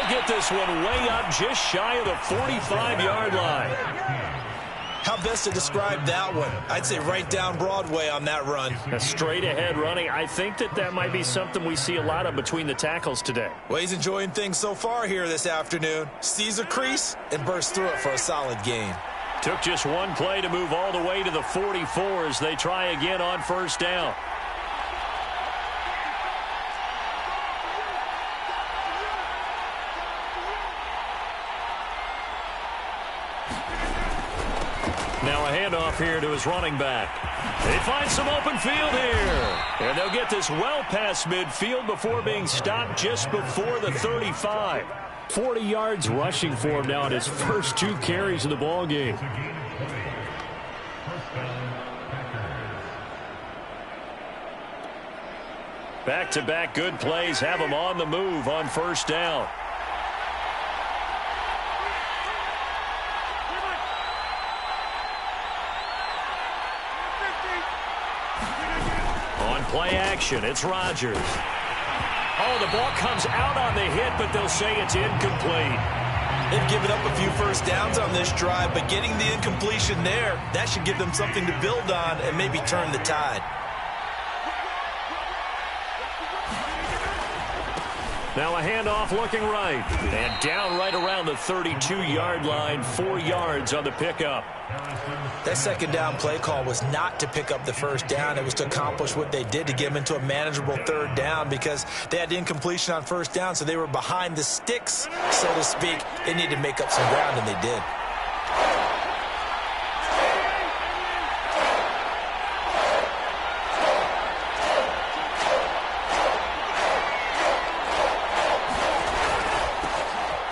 They'll get this one way up just shy of the 45-yard line. How best to describe that one? I'd say right down Broadway on that run. A straight-ahead running. I think that might be something we see a lot of between the tackles today. Well, he's enjoying things so far here this afternoon. Sees a crease and bursts through it for a solid gain. Took just one play to move all the way to the 44 as they try again on first down. Now a handoff here to his running back. They find some open field here. And they'll get this well past midfield before being stopped just before the 35. 40 yards rushing for him now in his first 2 carries of the ball game. Back-to-back good plays have him on the move on first down. On play action, it's Rodgers. Oh, the ball comes out on the hit, but they'll say it's incomplete. They've given up a few first downs on this drive, but getting the incompletion there, that should give them something to build on and maybe turn the tide. Now a handoff looking right. And down right around the 32-yard line, 4 yards on the pickup. That second down play call was not to pick up the first down. It was to accomplish what they did to get them into a manageable third down because they had incompletion on first down, so they were behind the sticks, so to speak. They needed to make up some ground, and they did.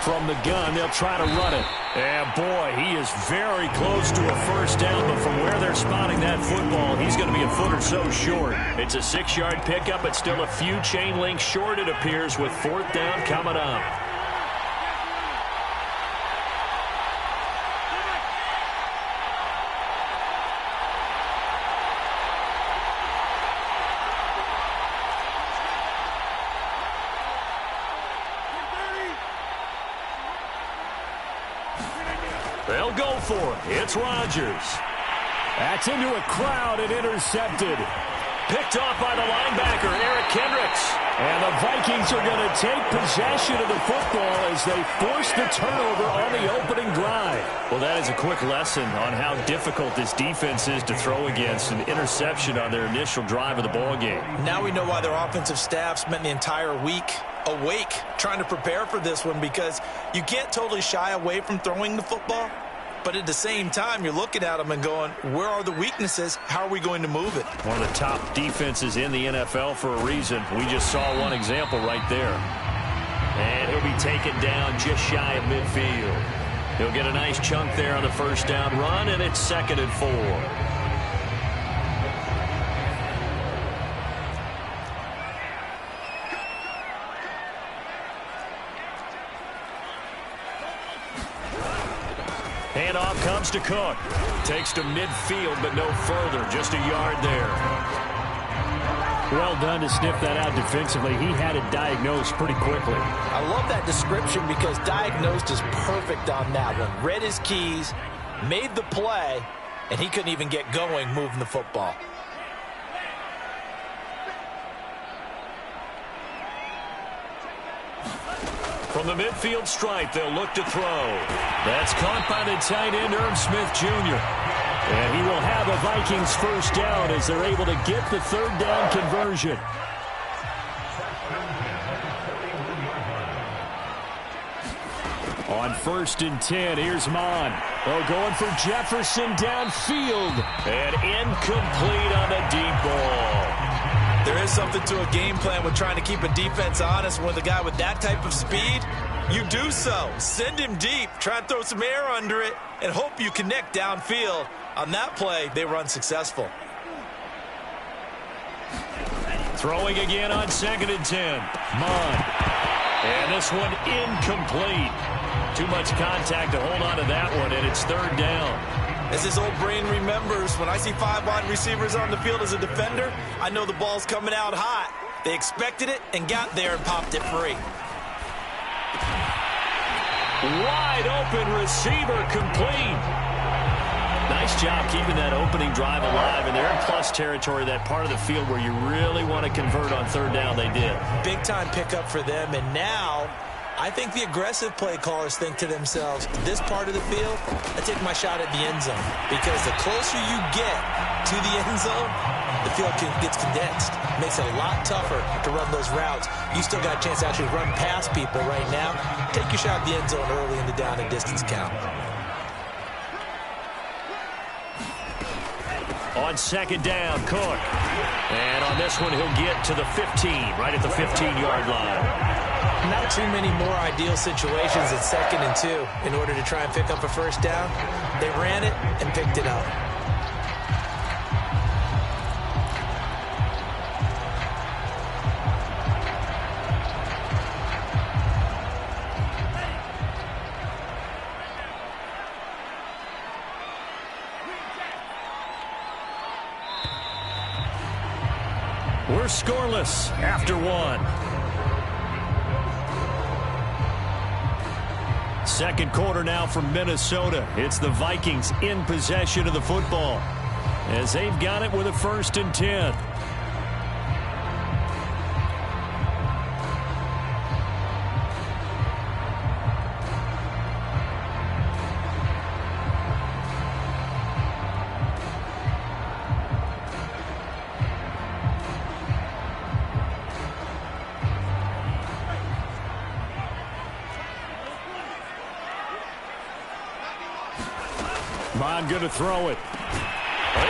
From the gun, they'll try to run it. And, boy, he is very close to a first down, but from where they're spotting that football, he's going to be a foot or so short. It's a 6-yard pickup, but still a few chain links short, it appears, with fourth down coming up. They'll go for it. It's Rodgers. That's into a crowd and intercepted. Picked off by the linebacker, Eric Kendricks. And the Vikings are going to take possession of the football as they force the turnover on the opening drive. Well, that is a quick lesson on how difficult this defense is to throw against an interception on their initial drive of the ball game. Now we know why their offensive staff spent the entire week awake trying to prepare for this one, because you can't totally shy away from throwing the football, but at the same time you're looking at them and going, where are the weaknesses? How are we going to move it? One of the top defenses in the NFL for a reason. We just saw one example right there. And he'll be taken down just shy of midfield. He'll get a nice chunk there on the first down run, and it's 2nd and 4. Handoff comes to Cook. Takes to midfield, but no further. Just a yard there. Well done to sniff that out defensively. He had it diagnosed pretty quickly. I love that description because diagnosed is perfect on that one. Read his keys, made the play, and he couldn't even get going moving the football. From the midfield stripe, they'll look to throw. That's caught by the tight end, Irv Smith Jr. And he will have a Vikings first down as they're able to get the third down conversion. On 1st and 10, here's Mon. Oh, going for Jefferson downfield. And incomplete on the deep ball. There is something to a game plan with trying to keep a defense honest. With a guy with that type of speed, you do so. Send him deep, try and throw some air under it, and hope you connect downfield. On that play, they were unsuccessful. Throwing again on 2nd and 10. Mon. And this one incomplete. Too much contact to hold on to that one, and it's 3rd down. As his old brain remembers, when I see 5 wide receivers on the field as a defender, I know the ball's coming out hot. They expected it and got there and popped it free. Wide open receiver complete. Nice job keeping that opening drive alive, and they're in plus territory, that part of the field where you really want to convert on third down. They did. Big-time pickup for them, and now I think the aggressive play callers think to themselves, this part of the field, I take my shot at the end zone, because the closer you get to the end zone, the field gets condensed. Makes it a lot tougher to run those routes. You still got a chance to actually run past people right now. Take your shot at the end zone early in the down and distance count. On second down, Cook. And on this one, he'll get to the 15, right at the 15-yard line. Not too many more ideal situations at 2nd and 2 in order to try and pick up a first down. They ran it and picked it up. We're scoreless after one. Second quarter now from Minnesota. It's the Vikings in possession of the football as they've got it with a 1st and 10. Bond going to throw it.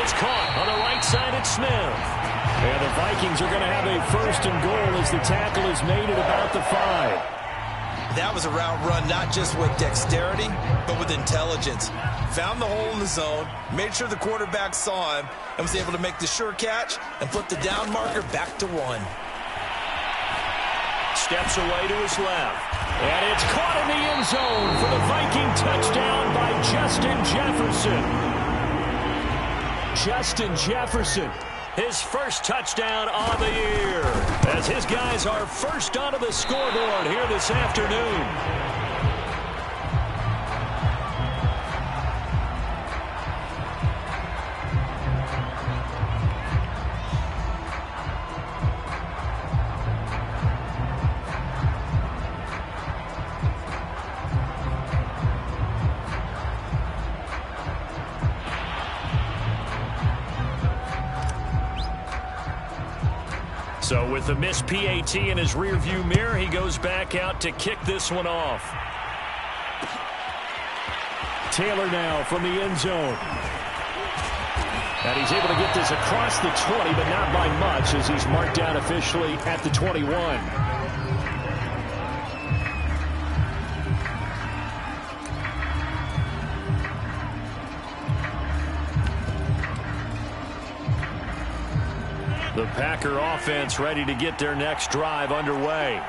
It's caught on the right side at Smith. And the Vikings are going to have a 1st and goal as the tackle is made at about the 5. That was a route run not just with dexterity, but with intelligence. Found the hole in the zone, made sure the quarterback saw him, and was able to make the sure catch and put the down marker back to 1. Steps away to his left. And it's caught in the end zone for the Viking touchdown by Justin Jefferson. Justin Jefferson, his first touchdown on the year, as his guys are first onto the scoreboard here this afternoon. So with the missed PAT in his rearview mirror, he goes back out to kick this one off. Taylor now from the end zone. And he's able to get this across the 20, but not by much, as he's marked down officially at the 21. The Packer offense ready to get their next drive underway.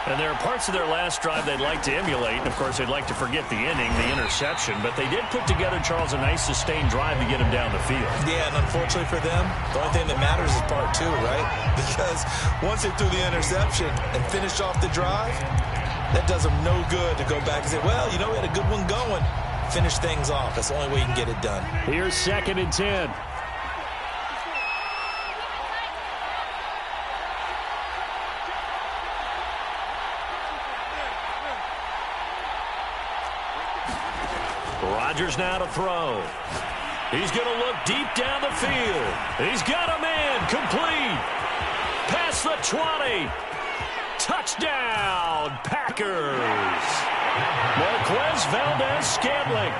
And there are parts of their last drive they'd like to emulate. And, of course, they'd like to forget the inning, the interception. But they did put together, Charles, a nice sustained drive to get him down the field. Yeah, and unfortunately for them, the only thing that matters is part 2, right? Because once they threw the interception and finished off the drive, that does them no good to go back and say, well, you know, we had a good one going. Finish things off. That's the only way you can get it done. Here's 2nd and 10. Rodgers now to throw. He's going to look deep down the field. He's got a man complete. Past the 20. Touchdown, Packers. Marquez Valdez-Scantling,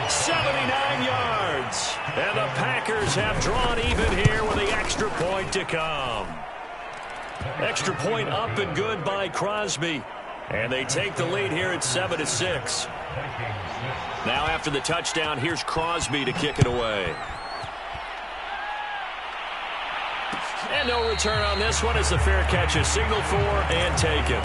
79 yards. And the Packers have drawn even here with the extra point to come. Extra point up and good by Crosby. And they take the lead here at 7-6. Now after the touchdown, here's Crosby to kick it away. And no return on this one as the fair catch is signaled for and taken.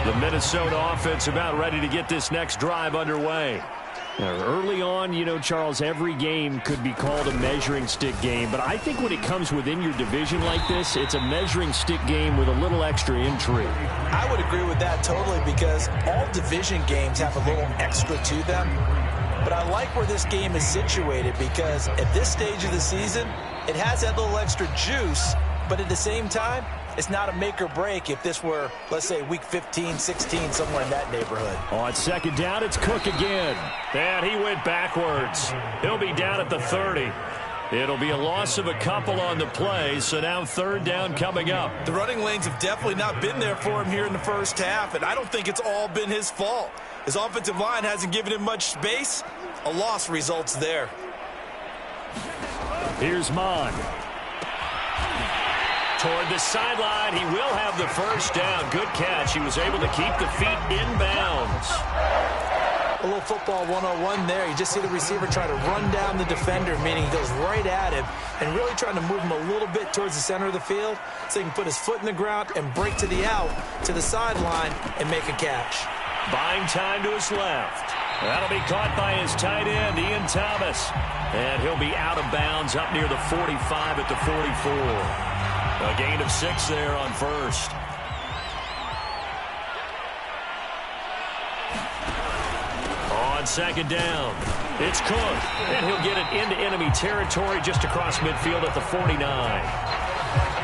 The Minnesota offense about ready to get this next drive underway. Early on, you know, Charles, every game could be called a measuring stick game. But I think when it comes within your division like this, it's a measuring stick game with a little extra intrigue. I would agree with that totally, because all division games have a little extra to them. But I like where this game is situated, because at this stage of the season, it has that little extra juice. But at the same time, it's not a make or break if this were, let's say, week 15, 16, somewhere in that neighborhood. On second down, it's Cook again. And he went backwards. He'll be down at the 30. It'll be a loss of a couple on the play, so now third down coming up. The running lanes have definitely not been there for him here in the first half, and I don't think it's all been his fault. His offensive line hasn't given him much space. A loss results there. Here's Mon. Toward the sideline, he will have the first down. Good catch. He was able to keep the feet in bounds. A little football 101 there. You just see the receiver try to run down the defender, meaning he goes right at him and really trying to move him a little bit towards the center of the field so he can put his foot in the ground and break to the out, to the sideline, and make a catch. Buying time to his left. That'll be caught by his tight end, Ian Thomas. And he'll be out of bounds up near the 45 at the 44. A gain of 6 there on first. On second down, it's Cook. And he'll get it into enemy territory just across midfield at the 49.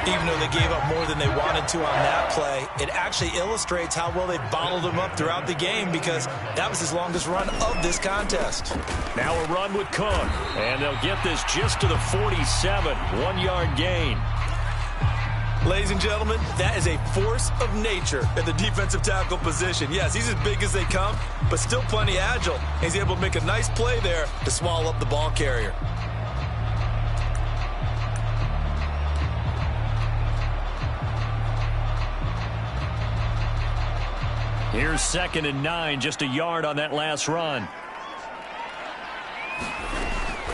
Even though they gave up more than they wanted to on that play, it actually illustrates how well they bottled him up throughout the game, because that was his longest run of this contest. Now a run with Cook. And they'll get this just to the 47. 1-yard gain. Ladies and gentlemen, that is a force of nature at the defensive tackle position. Yes, he's as big as they come, but still plenty agile. He's able to make a nice play there to swallow up the ball carrier. Here's 2nd and 9, just a yard on that last run.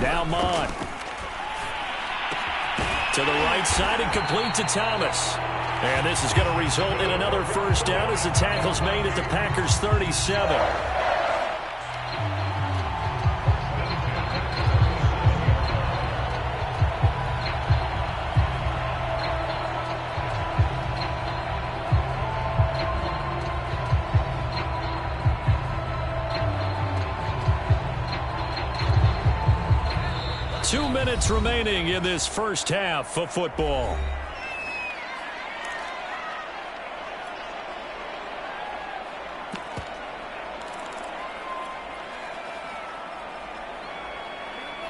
Now Mon. To the right side and complete to Thomas. And this is going to result in another first down as the tackle's made at the Packers' 37. Two minutes remaining in this first half of football.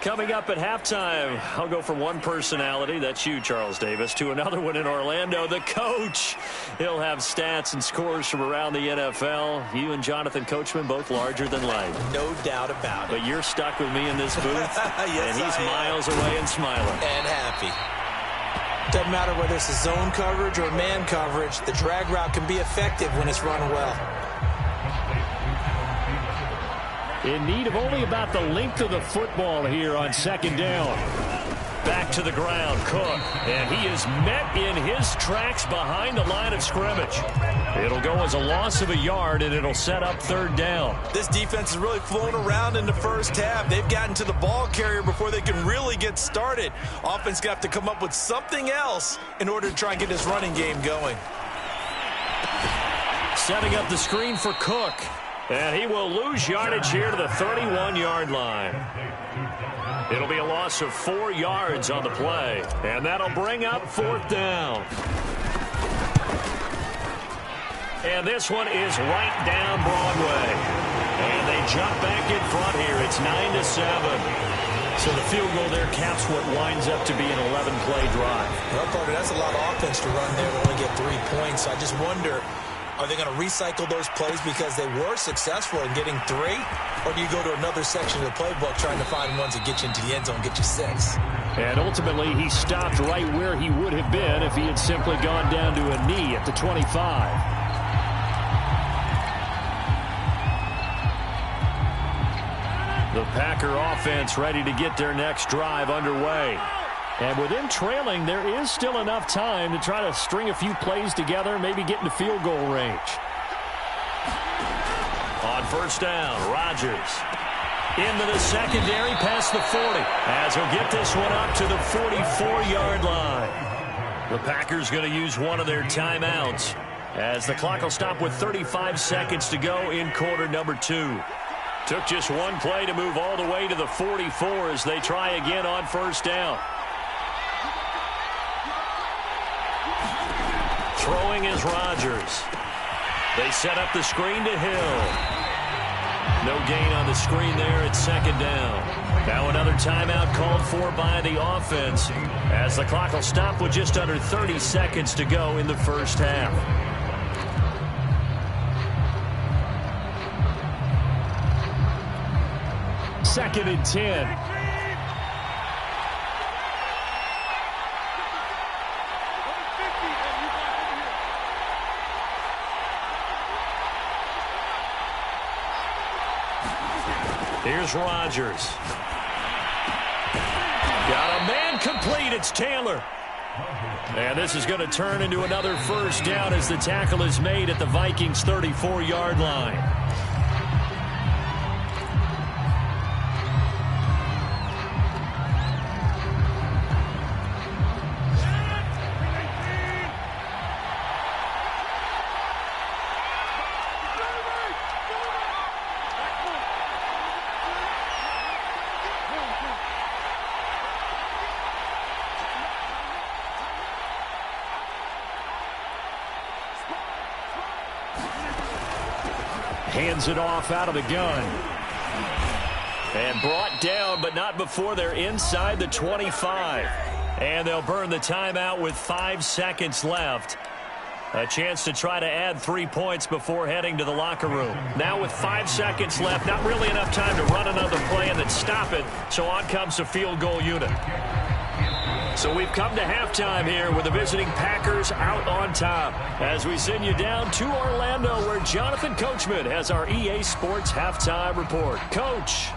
Coming up at halftime, I'll go from one personality, that's you, Charles Davis, to another one in Orlando, the coach. He'll have stats and scores from around the NFL. You and Jonathan Coachman, both larger than life. No doubt about it. But you're stuck with me in this booth, yes, and he's miles away and smiling. And happy. Doesn't matter whether it's a zone coverage or man coverage, the drag route can be effective when it's run well. In need of only about the length of the football here on second down. Back to the ground, Cook. And he is met in his tracks behind the line of scrimmage. It'll go as a loss of a yard, and it'll set up third down. This defense is really flown around in the first half. They've gotten to the ball carrier before they can really get started. Offense got to come up with something else in order to try and get this running game going. Setting up the screen for Cook. And he will lose yardage here to the 31-yard line. It'll be a loss of 4 yards on the play. And that'll bring up fourth down. And this one is right down Broadway. And they jump back in front here. It's 9-7. So the field goal there caps what winds up to be an 11-play drive. Well, Carter, that's a lot of offense to run there to only get 3 points. So I just wonder, are they going to recycle those plays because they were successful in getting 3? Or do you go to another section of the playbook trying to find ones that get you into the end zone and get you 6? And ultimately, he stopped right where he would have been if he had simply gone down to a knee at the 25. The Packer offense ready to get their next drive underway. And with them trailing, there is still enough time to try to string a few plays together, maybe get into field goal range. On first down, Rodgers. into the secondary past the 40, as he'll get this one up to the 44-yard line. The Packers going to use one of their timeouts, as the clock will stop with 35 seconds to go in quarter number 2. Took just one play to move all the way to the 44 as they try again on first down. Throwing is Rodgers. They set up the screen to Hill. No gain on the screen there at second down. Now another timeout called for by the offense, as the clock will stop with just under 30 seconds to go in the first half. Second and 10. Here's Rodgers. Got a man complete. It's Taylor. And this is going to turn into another first down as the tackle is made at the Vikings' 34-yard line. Hands it off out of the gun. And brought down, but not before they're inside the 25. And they'll burn the timeout with 5 seconds left. A chance to try to add 3 points before heading to the locker room. Now with 5 seconds left, not really enough time to run another play and then stop it. So on comes the field goal unit. So we've come to halftime here with the visiting Packers out on top, as we send you down to Orlando, where Jonathan Coachman has our EA Sports halftime report. Coach.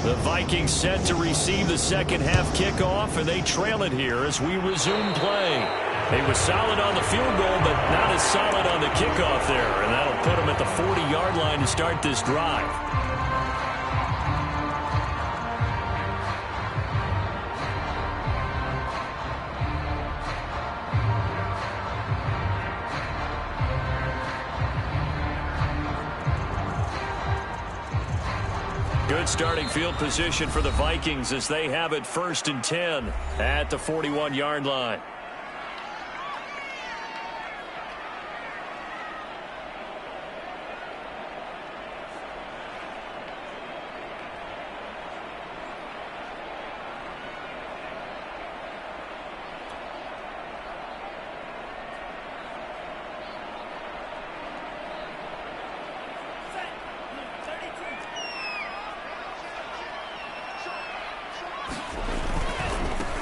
The Vikings set to receive the second half kickoff, and they trail it here as we resume play. They were solid on the field goal, but not as solid on the kickoff there, and that'll put them at the 40-yard line to start this drive. Good starting field position for the Vikings as they have it 1st and 10 at the 41-yard line.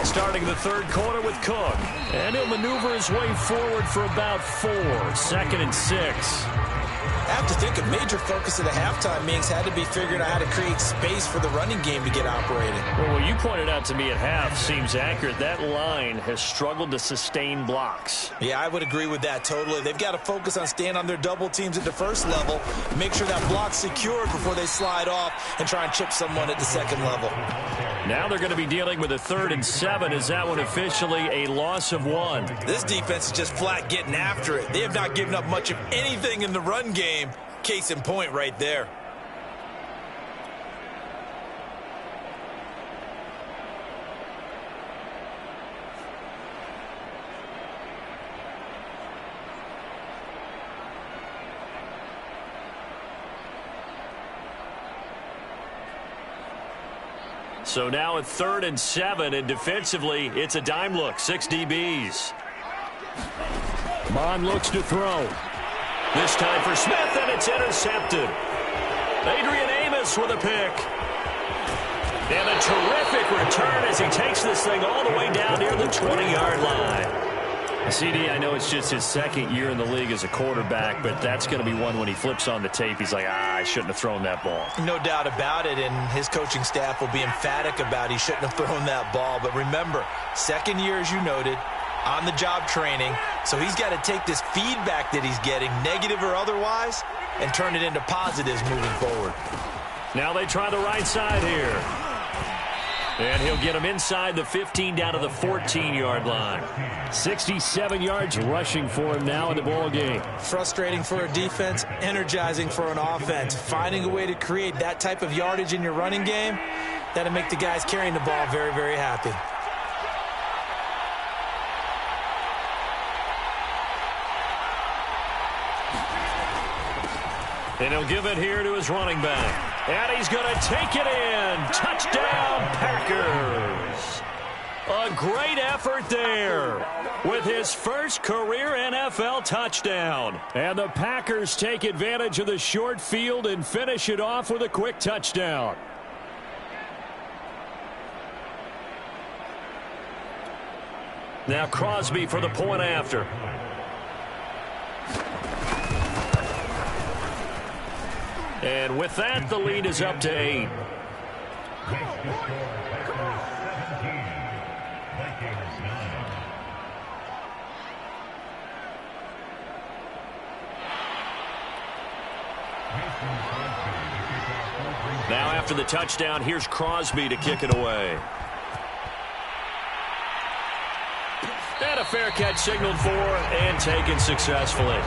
Starting the third quarter with Cook. And he'll maneuver his way forward for about 4. 2nd and 6. I have to think a major focus of the halftime meetings had to be figuring out how to create space for the running game to get operating. Well, what you pointed out to me at half seems accurate. That line has struggled to sustain blocks. Yeah, I would agree with that totally. They've got to focus on staying on their double teams at the first level, make sure that block's secured before they slide off and try and chip someone at the second level. Now they're going to be dealing with a 3rd and 7. Is that one officially a loss of 1? This defense is just flat getting after it. They have not given up much of anything in the run game. Case in point right there. So now a 3rd and 7, and defensively, it's a dime look, 6 DBs. Bond looks to throw. This time for Smith, and it's intercepted. Adrian Amos with a pick. And a terrific return as he takes this thing all the way down near the 20-yard line. CD, I know it's just his 2nd year in the league as a quarterback, but that's going to be one when he flips on the tape. He's like, I shouldn't have thrown that ball. No doubt about it, and his coaching staff will be emphatic about he shouldn't have thrown that ball. But remember, 2nd year, as you noted, on-the-job training, so he's got to take this feedback that he's getting, negative or otherwise, and turn it into positives moving forward. Now they try the right side here. And he'll get him inside the 15 down to the 14-yard line. 67 yards rushing for him now in the ball game. Frustrating for a defense, energizing for an offense. Finding a way to create that type of yardage in your running game, that'll make the guys carrying the ball very, very happy. And he'll give it here to his running back. And he's going to take it in. Touchdown, Packers. A great effort there with his first career NFL touchdown. And the Packers take advantage of the short field and finish it off with a quick touchdown. Now Crosby for the point after. And with that, the lead is up to 8. Now after the touchdown, here's Crosby to kick it away. And a fair catch signaled for and taken successfully.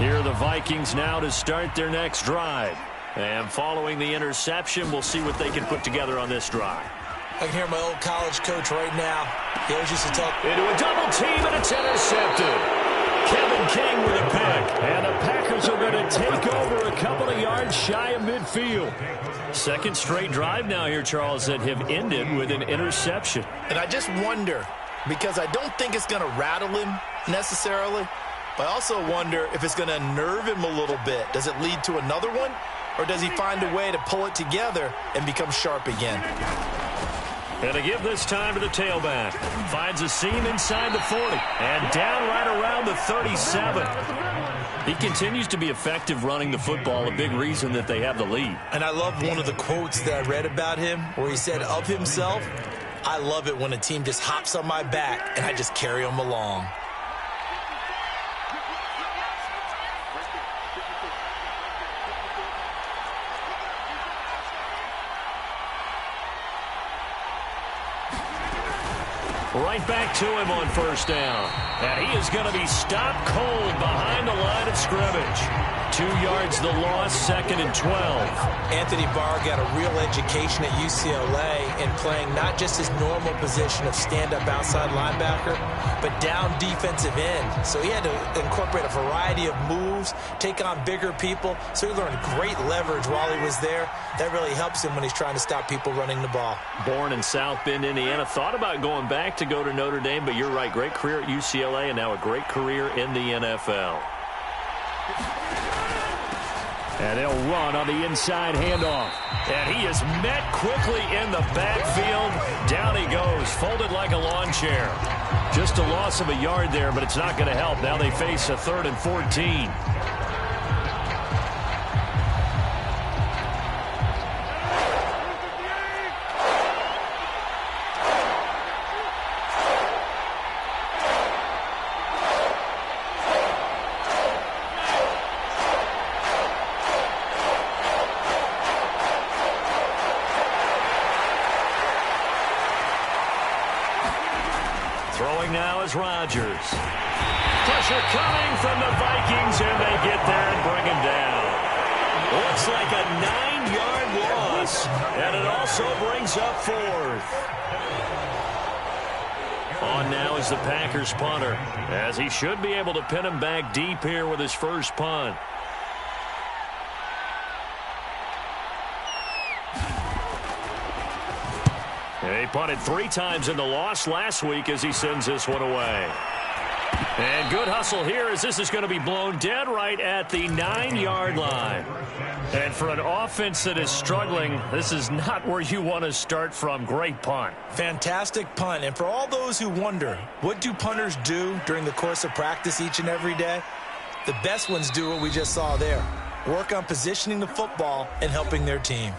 Here are the Vikings now to start their next drive. And following the interception, we'll see what they can put together on this drive. I can hear my old college coach right now. He always used to tell... Into a double team, and it's intercepted. Kevin King with a pick. And the Packers are going to take over a couple of yards shy of midfield. Second straight drive now here, Charles, that have ended with an interception. And I just wonder, because I don't think it's going to rattle him necessarily, but I also wonder if it's going to nerve him a little bit. Does it lead to another one? Or does he find a way to pull it together and become sharp again? And to give this time to the tailback. Finds a seam inside the 40. And down right around the 37. He continues to be effective running the football, a big reason that they have the lead. And I love one of the quotes that I read about him where he said of himself, I love it when a team just hops on my back and I just carry them along. Right back to him on first down. And he is going to be stopped cold behind the line of scrimmage. 2 yards the loss, 2nd and 12. Anthony Barr got a real education at UCLA in playing not just his normal position of stand-up outside linebacker, but down defensive end. So he had to incorporate a variety of moves, take on bigger people. So he learned great leverage while he was there. That really helps him when he's trying to stop people running the ball. Born in South Bend, Indiana. Thought about going back to go to Notre Dame, but you're right. Great career at UCLA and now a great career in the NFL. And they'll run on the inside handoff. And he is met quickly in the backfield. Down he goes, folded like a lawn chair. Just a loss of a yard there, but it's not going to help. Now they face a 3rd and 14. Rodgers. Pressure coming from the Vikings, and they get there and bring him down. Looks like a 9-yard loss, and it also brings up 4th. On now is the Packers punter, as he should be able to pin him back deep here with his first punt. He punted 3 times in the loss last week as he sends this one away. And good hustle here as this is going to be blown dead right at the 9-yard line. And for an offense that is struggling, this is not where you want to start from. Great punt. Fantastic punt. And for all those who wonder, what do punters do during the course of practice each and every day? The best ones do what we just saw there. Work on positioning the football and helping their team.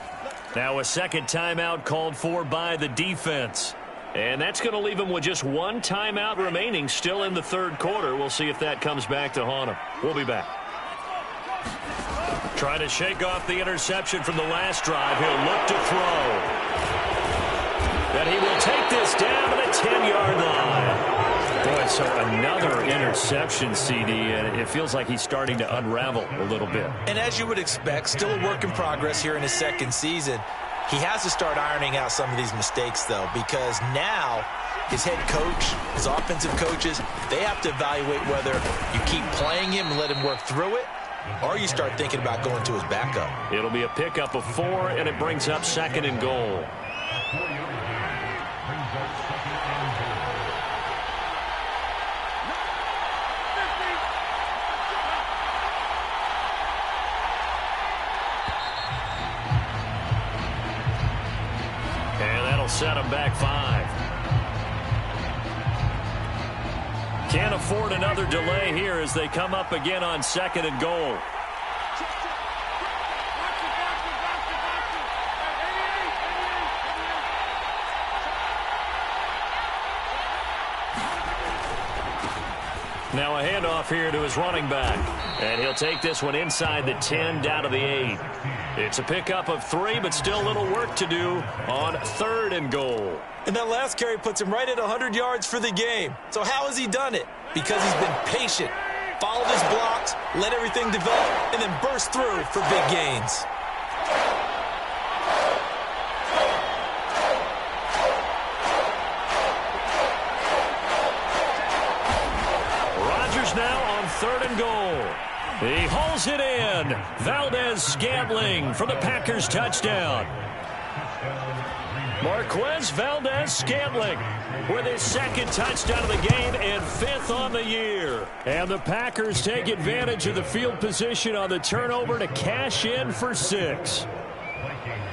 Now a second timeout called for by the defense. And that's going to leave him with just 1 timeout remaining still in the third quarter. We'll see if that comes back to haunt him. We'll be back. Trying to shake off the interception from the last drive. He'll look to throw. And he will take this down to the 10-yard line. Boy, so another interception, CD, and it feels like he's starting to unravel a little bit. And as you would expect, still a work in progress here in his second season. He has to start ironing out some of these mistakes, though, because now his head coach, his offensive coaches, they have to evaluate whether you keep playing him and let him work through it, or you start thinking about going to his backup. It'll be a pickup of 4, and it brings up 2nd and goal. Set him back 5. Can't afford another delay here as they come up again on 2nd and goal. Now a handoff here to his running back. And he'll take this one inside the 10 down to the 8. It's a pickup of 3, but still a little work to do on 3rd and goal. And that last carry puts him right at 100 yards for the game. So how has he done it? Because he's been patient, followed his blocks, let everything develop, and then burst through for big gains. Rodgers now on 3rd and goal. He hauls it in. Valdez-Scantling for the Packers touchdown. Marquez Valdez-Scantling with his 2nd touchdown of the game and 5th on the year. And the Packers take advantage of the field position on the turnover to cash in for 6.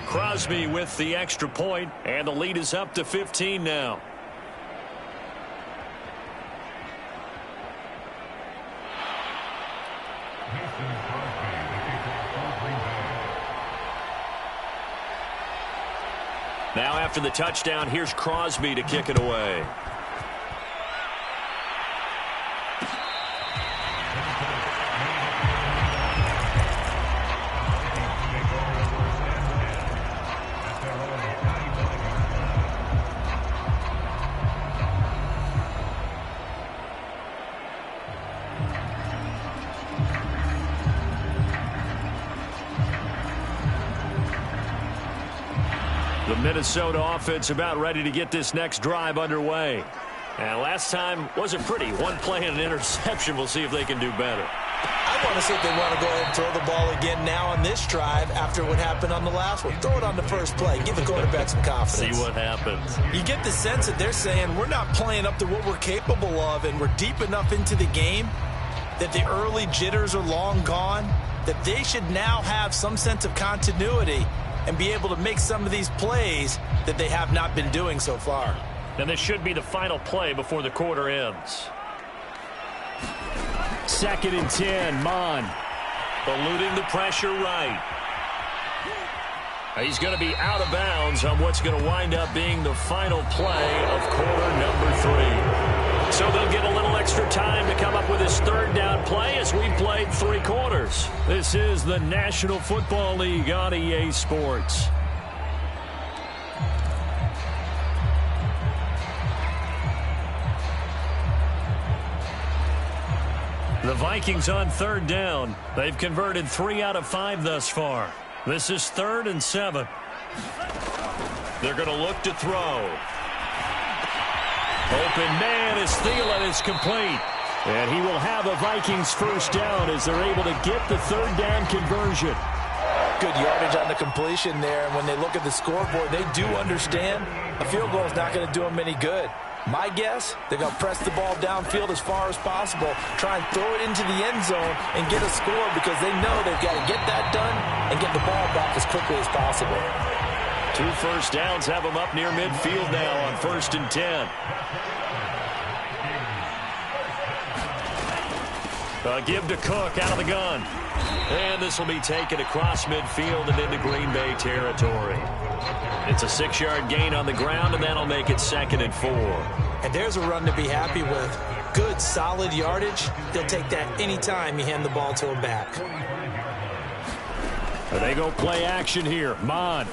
Crosby with the extra point, and the lead is up to 15 now. Now after the touchdown, here's Crosby to kick it away. The Minnesota offense about ready to get this next drive underway. And last time wasn't pretty. 1 play and an interception. We'll see if they can do better. I want to see if they want to go ahead and throw the ball again now on this drive after what happened on the last one. Throw it on the first play. Give the quarterback some confidence. See what happens. You get the sense that they're saying we're not playing up to what we're capable of, and we're deep enough into the game that the early jitters are long gone, that they should now have some sense of continuity and be able to make some of these plays that they have not been doing so far. And this should be the final play before the quarter ends. 2nd and 10, Mon. Eluding the pressure right. He's going to be out of bounds on what's going to wind up being the final play of quarter number 3. So they'll get a little extra time to come up with his 3rd down play as we've played 3 quarters. This is the National Football League on EA Sports. The Vikings on 3rd down. They've converted 3 out of 5 thus far. This is 3rd and 7. They're going to look to throw. Open man is Thielen is complete. And he will have a Vikings first down as they're able to get the third down conversion. Good yardage on the completion there. And when they look at the scoreboard, they do understand a field goal is not going to do them any good. My guess, they're going to press the ball downfield as far as possible, try and throw it into the end zone and get a score because they know they've got to get that done and get the ball back as quickly as possible. 2 first downs have them up near midfield now on 1st and 10. Give to Cook out of the gun. And this will be taken across midfield and into Green Bay territory. It's a 6-yard gain on the ground, and that'll make it 2nd and 4. And there's a run to be happy with. Good, solid yardage. He'll take that anytime you hand the ball to him back. They go play action here. Mon.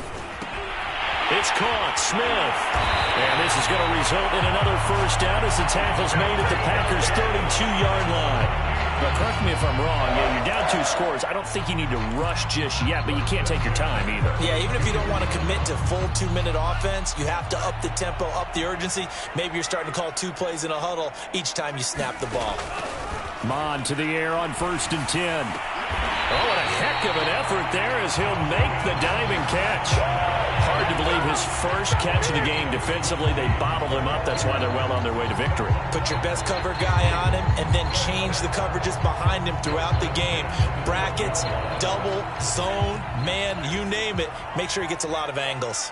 It's caught. Smith. And this is going to result in another first down as the tackle's made at the Packers' 32-yard line. But correct me if I'm wrong. Yeah, you're down 2 scores. I don't think you need to rush just yet, but you can't take your time either. Yeah, even if you don't want to commit to full 2-minute offense, you have to up the tempo, up the urgency. Maybe you're starting to call 2 plays in a huddle each time you snap the ball. Mon to the air on 1st and 10. Oh, what a heck of an effort there as he'll make the diving catch. Hard to believe his first catch of the game defensively. They bottled him up. That's why they're well on their way to victory. Put your best cover guy on him and then change the coverages behind him throughout the game. Brackets, double, zone, man, you name it. Make sure he gets a lot of angles.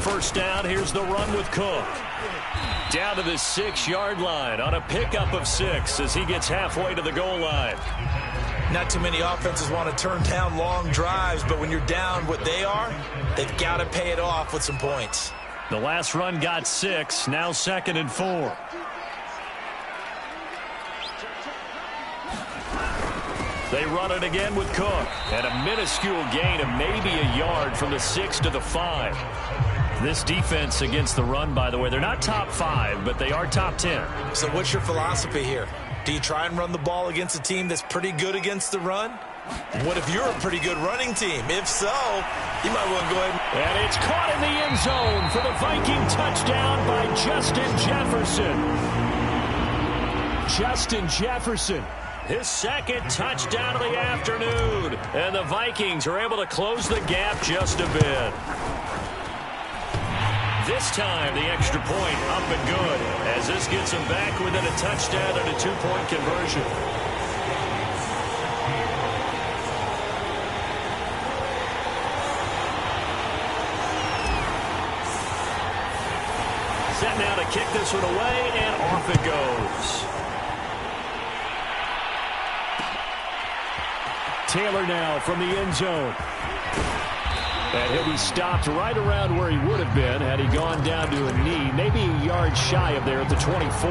First down, here's the run with Cook. Down to the 6-yard line on a pickup of 6 as he gets halfway to the goal line. Not too many offenses want to turn down long drives, but when you're down what they are, they've got to pay it off with some points. The last run got 6, now 2nd and 4. They run it again with Cook. And a minuscule gain of maybe a yard from the 6 to the 5. This defense against the run, by the way, they're not top 5, but they are top 10. So what's your philosophy here? Do you try and run the ball against a team that's pretty good against the run? What if you're a pretty good running team? If so, you might want to go ahead. And it's caught in the end zone for the Viking touchdown by Justin Jefferson. Justin Jefferson, his 2nd touchdown of the afternoon. And the Vikings are able to close the gap just a bit. This time, the extra point up and good as this gets them back within a touchdown and a 2-point conversion. Set now to kick this one away, and off it goes. Taylor now from the end zone. And he'll be stopped right around where he would have been had he gone down to a knee, maybe a yard shy of there at the 24.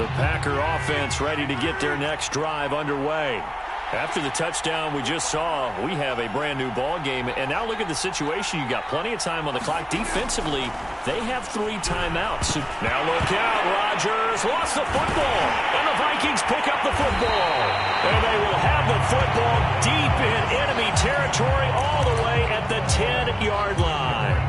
The Packer offense ready to get their next drive underway. After the touchdown we just saw, we have a brand-new ball game. And now look at the situation. You got plenty of time on the clock. Defensively, they have 3 timeouts. Now look out. Rodgers lost the football. And the Vikings pick up the football. And they will have the football deep in enemy territory all the way at the 10-yard line.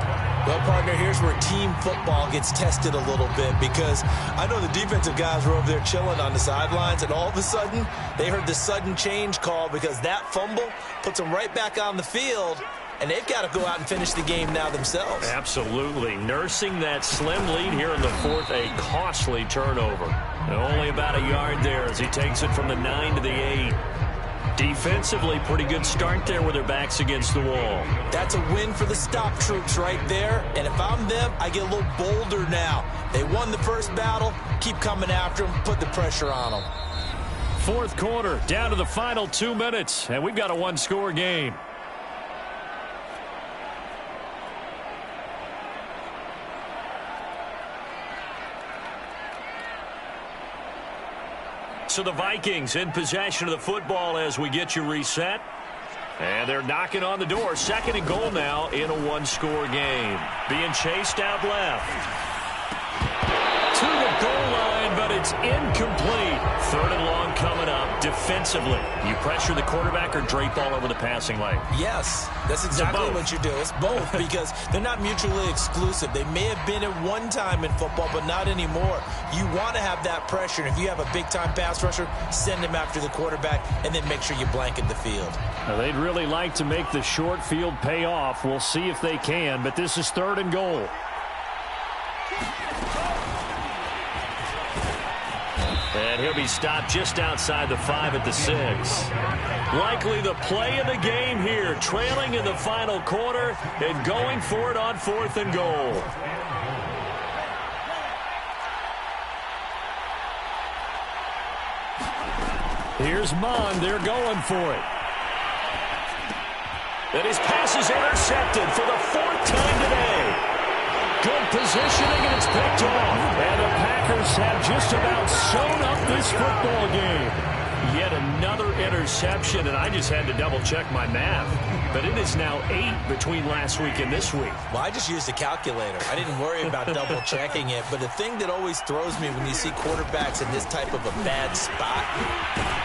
Well, partner, here's where team football gets tested a little bit because I know the defensive guys were over there chilling on the sidelines, and all of a sudden, they heard the sudden change call because that fumble puts them right back on the field, and they've got to go out and finish the game now themselves. Absolutely. Nursing that slim lead here in the 4th, a costly turnover. And only about a yard there as he takes it from the 9 to the 8. Defensively, pretty good start there with their backs against the wall. That's a win for the stop troops right there. And if I'm them, I get a little bolder now. They won the first battle. Keep coming after them. Put the pressure on them. 4th quarter, down to the final 2 minutes. And we've got a 1-score game. So the Vikings in possession of the football as we get you reset. And they're knocking on the door. 2nd and goal now in a 1-score game. Being chased out left. To the goal line, but it it's incomplete. Third and long coming up. Defensively, you pressure the quarterback or drape all over the passing lane? Yes, that's exactly what you do. It's both because they're not mutually exclusive. They may have been at one time in football, but not anymore. You want to have that pressure, and if you have a big-time pass rusher, send him after the quarterback, and then make sure you blanket the field. Now, they'd really like to make the short field pay off. We'll see if they can, but this is third and goal. And he'll be stopped just outside the 5 at the 6. Likely the play of the game here, trailing in the final quarter and going for it on 4th and goal. Here's Mond. They're going for it. And his pass is intercepted for the 4th time today. Good positioning, and it's picked off. And the Packers have just about sewn up this football game. Yet another interception, and I just had to double-check my math. But it is now 8 between last week and this week. Well, I just used a calculator. I didn't worry about double-checking it. But the thing that always throws me when you see quarterbacks in this type of a bad spot,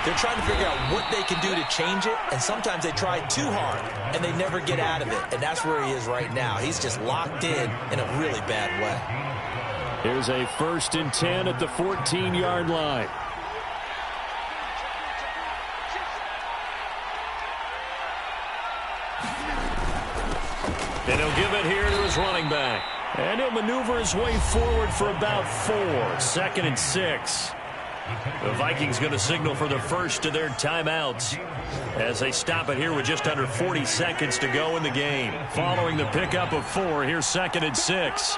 they're trying to figure out what they can do to change it, and sometimes they try too hard, and they never get out of it. And that's where he is right now. He's just locked in a really bad way. Here's a 1st and 10 at the 14-yard line. And he'll give it here to his running back. And he'll maneuver his way forward for about 4. 2nd and 6. The Vikings going to signal for the first of their timeouts as they stop it here with just under 40 seconds to go in the game. Following the pickup of 4, here's 2nd and 6.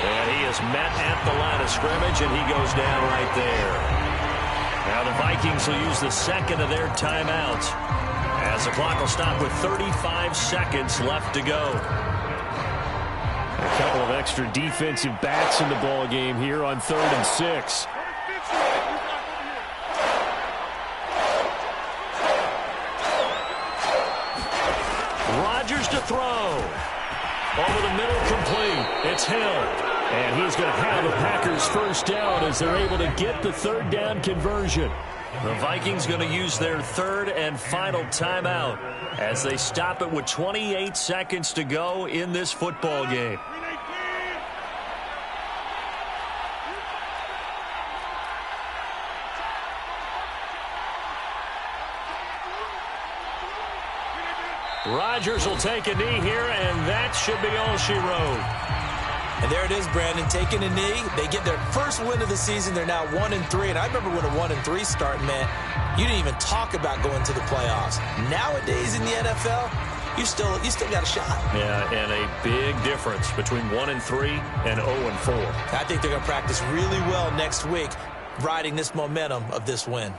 And he is met at the line of scrimmage, and he goes down right there. Now the Vikings will use the 2nd of their timeouts as the clock will stop with 35 seconds left to go. A couple of extra defensive backs in the ball game here on 3rd and 6. Rodgers to throw. Over the middle, complete. It's Hill. And he's going to have the Packers first down as they're able to get the 3rd down conversion. The Vikings going to use their 3rd and final timeout as they stop it with 28 seconds to go in this football game. Rodgers will take a knee here, and that should be all she wrote. And there it is, Brandon, taking a knee. They get their first win of the season. They're now 1-3. And I remember when a 1-3 start meant you didn't even talk about going to the playoffs. Nowadays in the NFL, you still got a shot. Yeah, and a big difference between 1-3 and 0-4. I think they're going to practice really well next week, riding this momentum of this win.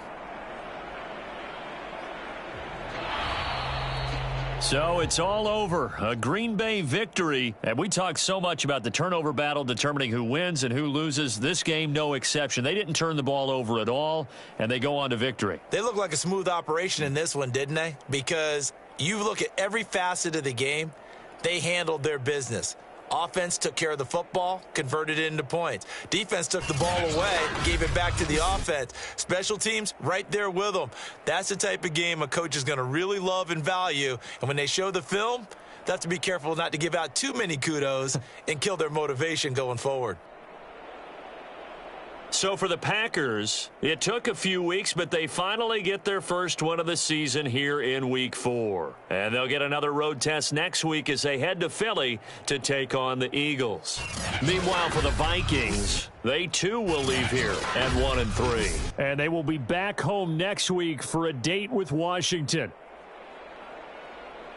So it's all over. A Green Bay victory. And we talk so much about the turnover battle determining who wins and who loses. This game, no exception. They didn't turn the ball over at all, and they go on to victory. They look like a smooth operation in this one, didn't they? Because you look at every facet of the game, they handled their business. Offense took care of the football, converted it into points. Defense took the ball away, gave it back to the offense. Special teams, right there with them. That's the type of game a coach is going to really love and value. And when they show the film, they have to be careful not to give out too many kudos and kill their motivation going forward. So for the Packers, it took a few weeks, but they finally get their first one of the season here in Week 4. And they'll get another road test next week as they head to Philly to take on the Eagles. Meanwhile, for the Vikings, they too will leave here at 1-3. And they will be back home next week for a date with Washington.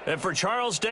And for Charles Day.